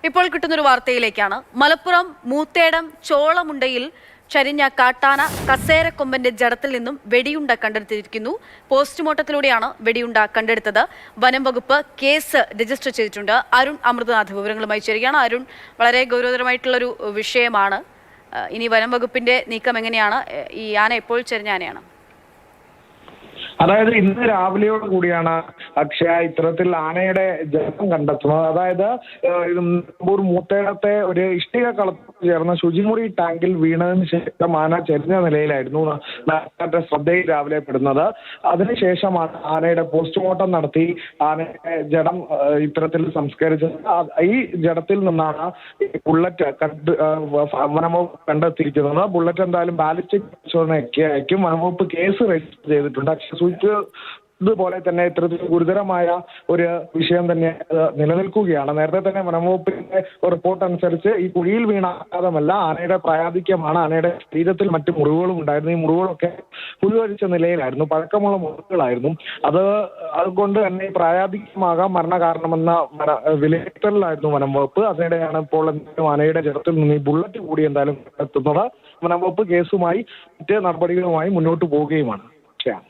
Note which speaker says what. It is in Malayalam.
Speaker 1: ഇപ്പോൾ കിട്ടുന്നൊരു വാർത്തയിലേക്കാണ്. മലപ്പുറം മൂത്തേടം ചോളമുണ്ടയിൽ ചരിഞ്ഞ കാട്ടാന കസേരക്കൊമ്പന്റെ ജഡത്തിൽ നിന്നും വെടിയുണ്ട കണ്ടെടുത്തിരിക്കുന്നു. പോസ്റ്റ്മോർട്ടത്തിലൂടെയാണ് വെടിയുണ്ട കണ്ടെടുത്തത്. വനം വകുപ്പ് കേസ് രജിസ്റ്റർ ചെയ്തിട്ടുണ്ട്. അരുൺ അമൃതനാഥ് വിവരങ്ങളുമായി ചേരുകയാണ്. അരുൺ, വളരെ ഗൗരവതരമായിട്ടുള്ളൊരു വിഷയമാണ്. ഇനി വനം വകുപ്പിന്റെ നീക്കം എങ്ങനെയാണ്? ഈ ആന എപ്പോൾ ചരിഞ്ഞ ആനയാണ്?
Speaker 2: അതായത് ഇന്ന് രാവിലെയോട് കൂടിയാണ് അക്ഷയ ഇത്തരത്തിൽ ആനയുടെ ജഡം കണ്ടെത്തുന്നത്. അതായത് നിലമ്പൂർ മൂത്തേടത്തെ ഒരു ഇഷ്ടിക കളത്തിൽ ചേർന്ന ശുചിമുറി ടാങ്കിൽ വീണതിന് ശേഷം ആന ചെരിഞ്ഞ നിലയിലായിരുന്നു നാട്ടുകാരുടെ ശ്രദ്ധയിൽ രാവിലെ പെടുന്നത്. അതിനുശേഷമാണ് ആനയുടെ പോസ്റ്റ്മോർട്ടം നടത്തി ആനയുടെ ജഡം ഇത്തരത്തിൽ സംസ്കരിച്ചത്. ഈ ജഡത്തിൽ നിന്നാണ് ബുള്ളറ്റ് വനംവകുപ്പ് കണ്ടെത്തിയിരിക്കുന്നത്. ബുള്ളറ്റ് എന്തായാലും ബാലിസ്റ്റിക് പരിശോധനയ്ക്ക് അയക്കും. വനംവകുപ്പ് കേസ് രജിസ്റ്റർ ചെയ്തിട്ടുണ്ട്. ഇതുപോലെ തന്നെ ഇത്തരത്തിൽ ഗുരുതരമായ ഒരു വിഷയം തന്നെ നിലനിൽക്കുകയാണ്. നേരത്തെ തന്നെ വനംവകുപ്പിന്റെ റിപ്പോർട്ട് അനുസരിച്ച് ഈ കുഴിയിൽ വീണ ആഘാതമല്ല, ആനയുടെ പ്രായാധിക്യമാണ്. ആനയുടെ ശരീരത്തിൽ മറ്റു മുറിവുകളും ഉണ്ടായിരുന്നു. ഈ മുറിവുകളൊക്കെ പുഴുവരിച്ച നിലയിലായിരുന്നു, പഴക്കമുള്ള മുറിവുകളായിരുന്നു. അതുകൊണ്ട് തന്നെ പ്രായാധിക്യമാകാം മരണകാരണമെന്ന വിലയിരുത്തലിലായിരുന്നു വനംവകുപ്പ്. അതിനിടെയാണ് ഇപ്പോൾ ആനയുടെ ജഡത്തിൽ നിന്ന് ഈ ബുള്ളറ്റ് കൂടി എന്തായാലും എത്തുന്നത്. വനംവകുപ്പ് കേസുമായി മറ്റ് നടപടികളുമായി മുന്നോട്ട് പോവുകയുമാണ്.